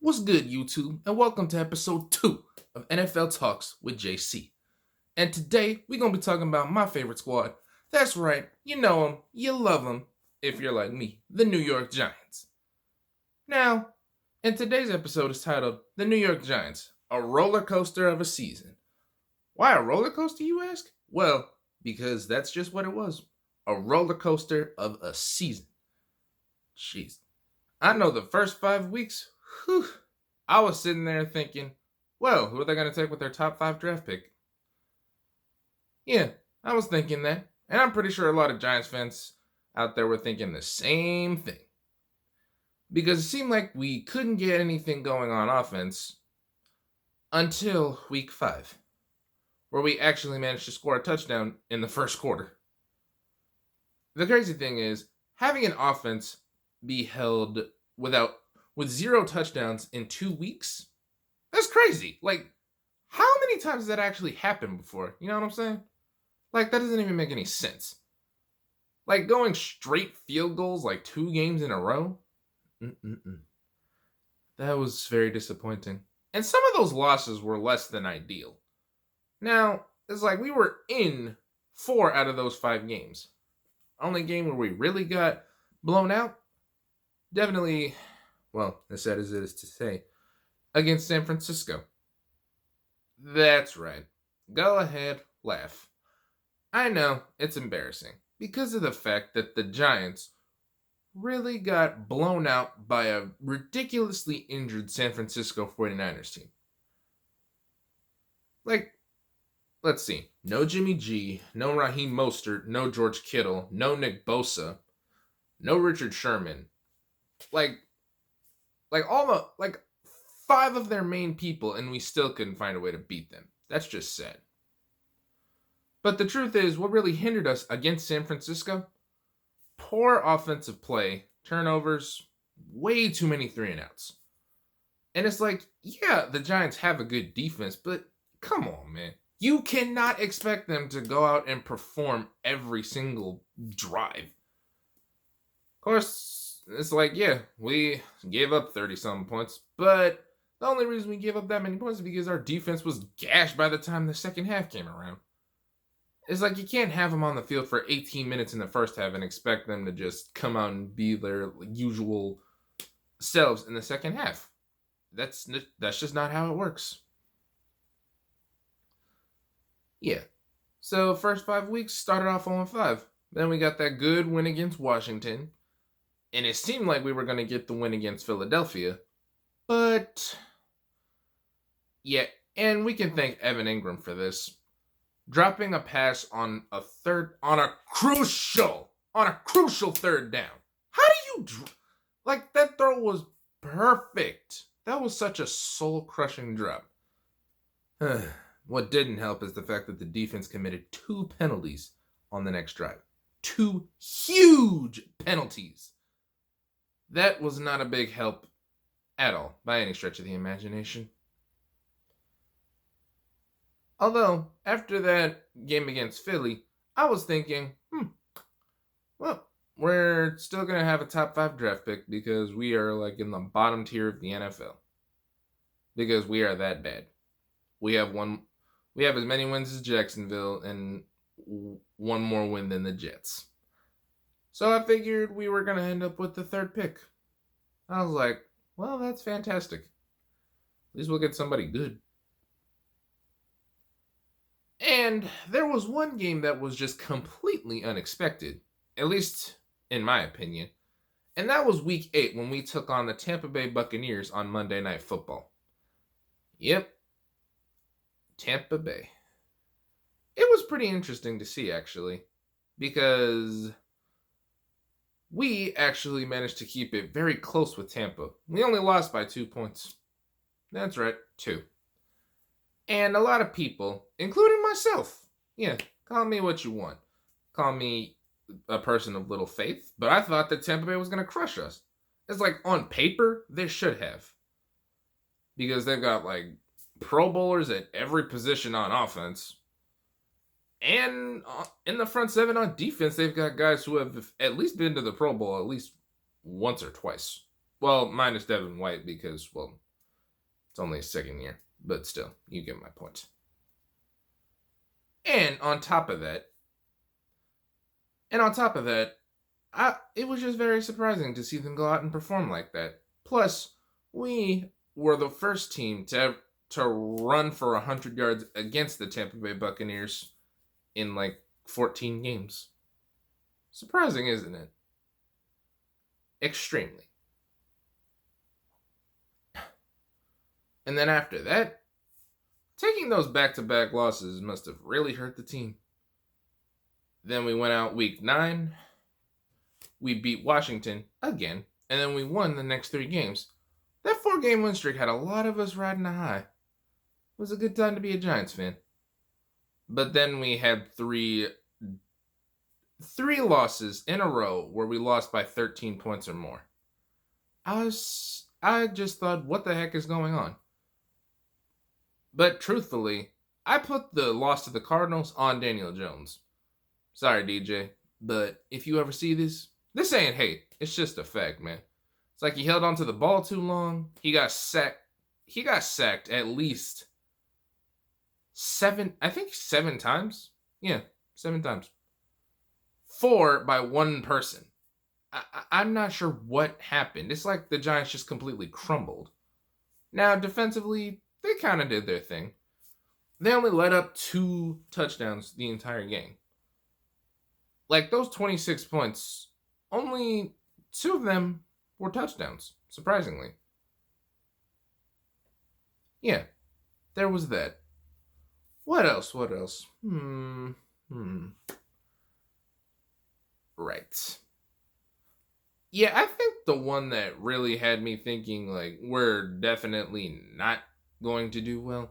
What's good, YouTube? And welcome to episode 2 of NFL Talks with JC. And today, we're going to be talking about my favorite squad. That's right, you know them, you love them, if you're like me, the New York Giants. Now, in today's episode is titled The New York Giants, a roller coaster of a season. Why a roller coaster, you ask? Well, because that's just what it was. A roller coaster of a season. Jeez. I know the first 5 weeks, whew, I was sitting there thinking, well, who are they going to take with their top 5 draft pick? Yeah, I was thinking that. And I'm pretty sure a lot of Giants fans out there were thinking the same thing. Because it seemed like we couldn't get anything going on offense until week 5, where we actually managed to score a touchdown in the first quarter. The crazy thing is, having an offense be held with 0 touchdowns in 2 weeks, that's crazy. Like, how many times has that actually happened before? You know what I'm saying? Like, that doesn't even make any sense. Like, going straight field goals like 2 games in a row? That was very disappointing. And some of those losses were less than ideal. Now, it's like we were in 4 out of those 5 games. Only game where we really got blown out? Definitely, well, as sad as it is to say, against San Francisco. That's right. Go ahead, laugh. I know, it's embarrassing, because of the fact that the Giants really got blown out by a ridiculously injured San Francisco 49ers team. Like, let's see. No Jimmy G, no Raheem Mostert, no George Kittle, no Nick Bosa, no Richard Sherman. Like 5 of their main people, and we still couldn't find a way to beat them. That's just sad. But the truth is, what really hindered us against San Francisco? Poor offensive play, turnovers, way too many 3-and-outs. And it's like, yeah, the Giants have a good defense, but come on, man. You cannot expect them to go out and perform every single drive. Of course, it's like, yeah, we gave up 30-some points, but the only reason we gave up that many points is because our defense was gashed by the time the second half came around. It's like you can't have them on the field for 18 minutes in the first half and expect them to just come out and be their usual selves in the second half. That's just not how it works. Yeah. So first 5 weeks started off 0-5. Then we got that good win against Washington. And it seemed like we were going to get the win against Philadelphia. But yeah, and we can thank Evan Ingram for this. Dropping a pass on a crucial third down. How do you like that throw was perfect. That was such a soul-crushing drop. What didn't help is the fact that the defense committed 2 penalties on the next drive. 2 huge penalties. That was not a big help at all, by any stretch of the imagination. Although, after that game against Philly, I was thinking, well, we're still going to have a top 5 draft pick because we are like in the bottom tier of the NFL. Because we are that bad. We have as many wins as Jacksonville and 1 more win than the Jets. So I figured we were going to end up with the 3rd pick. I was like, well, that's fantastic. At least we'll get somebody good. And there was one game that was just completely unexpected, at least in my opinion. And that was week 8 when we took on the Tampa Bay Buccaneers on Monday Night Football. Yep. Tampa Bay. It was pretty interesting to see, actually, because we actually managed to keep it very close with Tampa. We only lost by 2 points. That's right, 2. And a lot of people, including myself, yeah, call me what you want. Call me a person of little faith, but I thought that Tampa Bay was going to crush us. It's like, on paper, they should have. Because they've got, like, Pro Bowlers at every position on offense. And in the front 7 on defense, they've got guys who have at least been to the Pro Bowl at least once or twice. Well, minus Devin White because, well, It's only his second year, but still, you get my point. And on top of that, it was just very surprising to see them go out and perform like that. Plus, we were the first team to run for 100 yards against the Tampa Bay Buccaneers in like 14 games. Surprising, isn't it? Extremely. And then after that, taking those back-to-back losses must have really hurt the team. Then we went out week 9. We beat Washington again, and then we won the next 3 games. That 4-game win streak had a lot of us riding a high. It was a good time to be a Giants fan. But then we had three losses in a row where we lost by 13 points or more. I just thought, what the heck is going on? But truthfully, I put the loss to the Cardinals on Daniel Jones. Sorry, DJ, but if you ever see this ain't hate. It's just a fact, man. It's like he held onto the ball too long. He got sacked at least 7 times. Yeah, 7 times. 4 by one person. I'm not sure what happened. It's like the Giants just completely crumbled. Now, defensively, they kind of did their thing. They only let up 2 touchdowns the entire game. Like, those 26 points, only 2 of them were touchdowns, surprisingly. Yeah, there was that. What else? Right. Yeah, I think the one that really had me thinking, like, we're definitely not going to do well.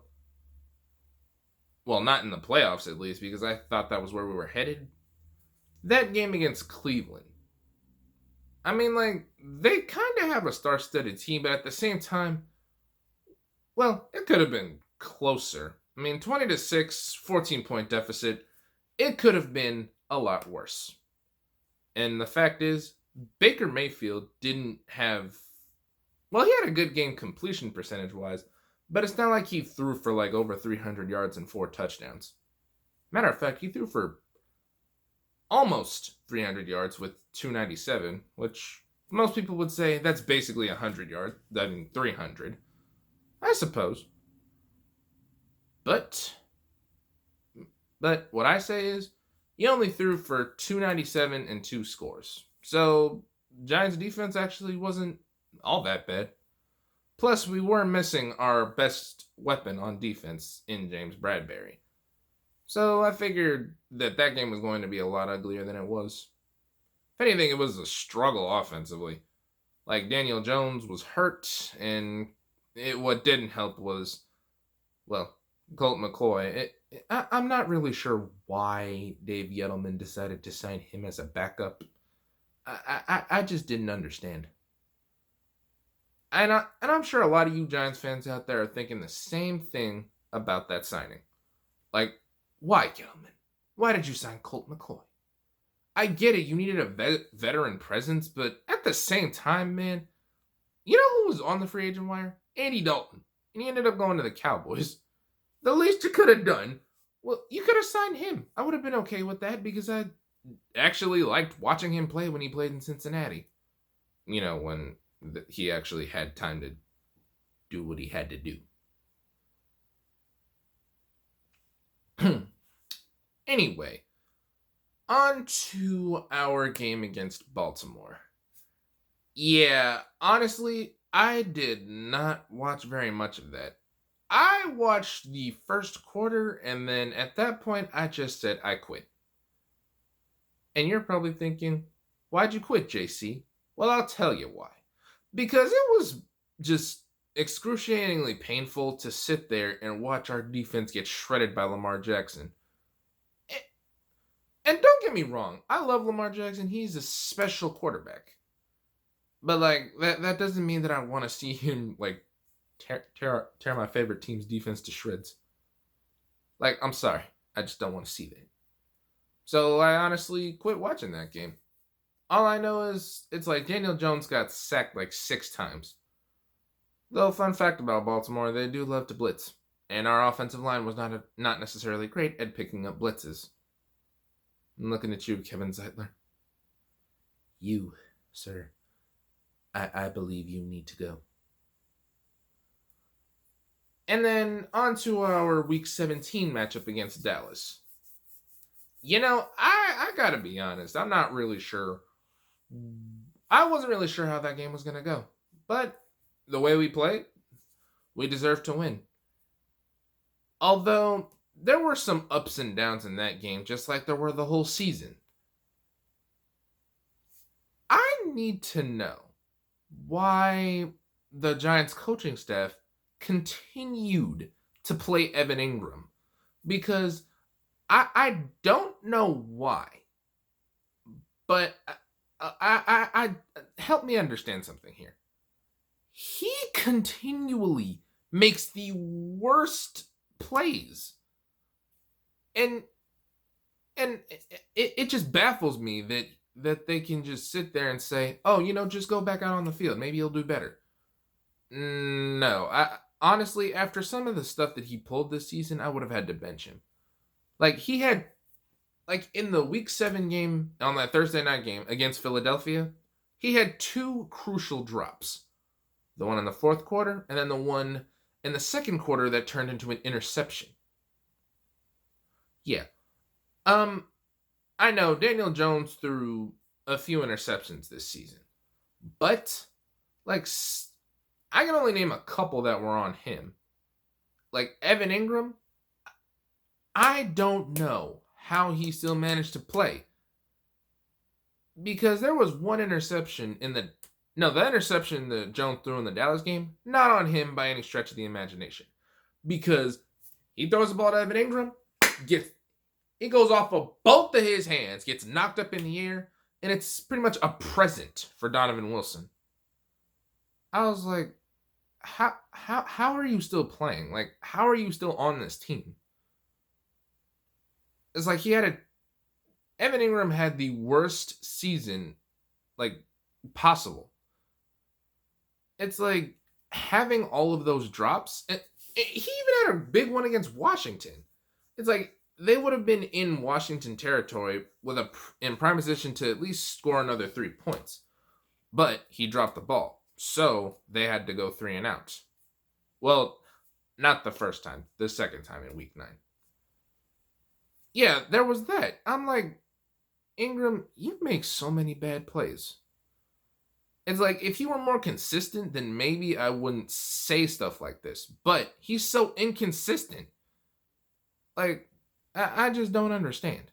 Well, not in the playoffs, at least, because I thought that was where we were headed. That game against Cleveland. I mean, like, they kind of have a star-studded team, but at the same time, well, it could have been closer. I mean, 20-6, 14-point deficit. It could have been a lot worse. And the fact is, Baker Mayfield didn't have... Well, he had a good game completion percentage-wise, but it's not like he threw for like over 300 yards and 4 touchdowns. Matter of fact, he threw for almost 300 yards with 297, which most people would say that's basically 100 yards. I mean, 300. I suppose. But what I say is, he only threw for 297 and 2 scores. So, Giants defense actually wasn't all that bad. Plus, we were missing our best weapon on defense in James Bradberry. So, I figured that game was going to be a lot uglier than it was. If anything, it was a struggle offensively. Like, Daniel Jones was hurt, and what didn't help was, well, Colt McCoy. I'm not really sure why Dave Gettleman decided to sign him as a backup. I just didn't understand. And I'm sure a lot of you Giants fans out there are thinking the same thing about that signing. Like, why, Gettleman? Why did you sign Colt McCoy? I get it, you needed a veteran presence, but at the same time, man, you know who was on the free agent wire? Andy Dalton. And he ended up going to the Cowboys. The least you could have done, well, you could have signed him. I would have been okay with that because I actually liked watching him play when he played in Cincinnati. You know, when he actually had time to do what he had to do. Anyway, on to our game against Baltimore. Yeah, honestly, I did not watch very much of that. I watched the first quarter, and then at that point, I just said I quit. And you're probably thinking, why'd you quit, JC? Well, I'll tell you why. Because it was just excruciatingly painful to sit there and watch our defense get shredded by Lamar Jackson. And don't get me wrong, I love Lamar Jackson. He's a special quarterback. But, like, that doesn't mean that I want to see him, like, tear my favorite team's defense to shreds. Like, I'm sorry. I just don't want to see that. So I honestly quit watching that game. All I know is it's like Daniel Jones got sacked like 6 times. Though, fun fact about Baltimore, they do love to blitz. And our offensive line was not necessarily great at picking up blitzes. I'm looking at you, Kevin Zeitler. You, sir. I believe you need to go. And then on to our Week 17 matchup against Dallas. I gotta be honest. I'm not really sure. I wasn't really sure how that game was going to go. But the way we played, we deserved to win. Although, there were some ups and downs in that game, just like there were the whole season. I need to know why the Giants coaching staff continued to play Evan Ingram. Because I don't know why. But I help me understand something here. He continually makes the worst plays. And it just baffles me that they can just sit there and say, oh, just go back out on the field. Maybe he'll do better. No. Honestly, after some of the stuff that he pulled this season, I would have had to bench him. Like, he had, like, in the Week 7 game, on that Thursday night game against Philadelphia, he had 2 crucial drops. The one in the fourth quarter, and then the one in the second quarter that turned into an interception. Yeah. I know Daniel Jones threw a few interceptions this season. But, like, I can only name a couple that were on him. Like, Evan Ingram, I don't know how he still managed to play. Because there was one interception the interception that Jones threw in the Dallas game, not on him by any stretch of the imagination. Because he throws the ball to Evan Ingram, it goes off of both of his hands, gets knocked up in the air, and it's pretty much a present for Donovan Wilson. I was like, how are you still playing? Like, how are you still on this team? It's like Evan Ingram had the worst season, like, possible. It's like having all of those drops. He even had a big one against Washington. It's like they would have been in Washington territory in prime position to at least score another 3 points. But he dropped the ball. So they had to go 3 and out. Well, not the first time. The second time in Week 9. Yeah, there was that. I'm like, Ingram, you make so many bad plays. It's like, if you were more consistent, then maybe I wouldn't say stuff like this. But he's so inconsistent. Like, I just don't understand.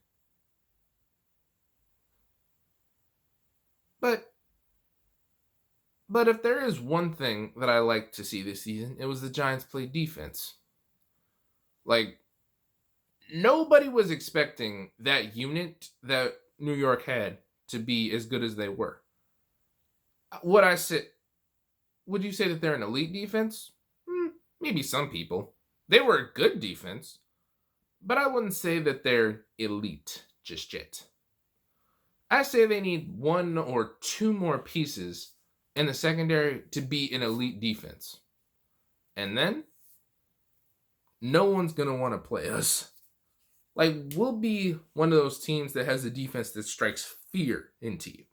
But if there is one thing that I like to see this season, it was the Giants play defense. Like, nobody was expecting that unit that New York had to be as good as they were. Would you say that they're an elite defense? Maybe some people. They were a good defense, but I wouldn't say that they're elite just yet. I say they need 1 or 2 more pieces in the secondary to be an elite defense. And then, no one's going to want to play us. Like, we'll be one of those teams that has a defense that strikes fear into you.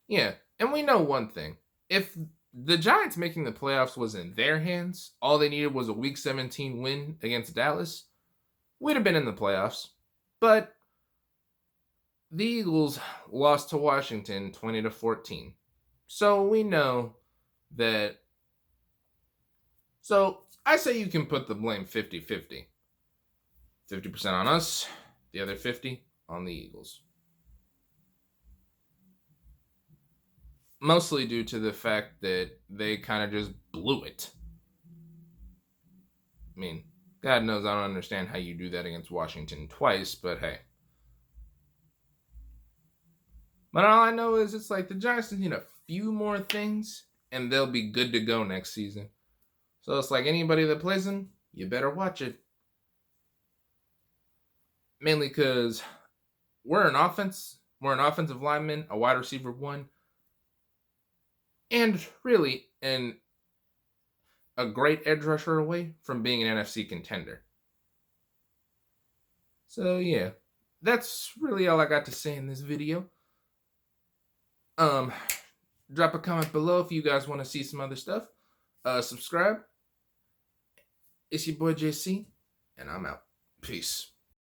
Yeah, and we know one thing. If the Giants making the playoffs was in their hands, all they needed was a Week 17 win against Dallas, we'd have been in the playoffs. But the Eagles lost to Washington 20-14. So we know that. So I say you can put the blame 50-50. 50% on us, the other 50 on the Eagles. Mostly due to the fact that they kind of just blew it. I mean, God knows I don't understand how you do that against Washington twice, but hey. But all I know is it's like the Giants need a few more things, and they'll be good to go next season. So it's like anybody that plays them, you better watch it. Mainly because we're an offensive lineman, a wide receiver 1. and really a great edge rusher away from being an NFC contender. So yeah, that's really all I got to say in this video. Um, Drop a comment below if you guys want to see some other stuff. Subscribe. It's your boy JC, and I'm out. Peace.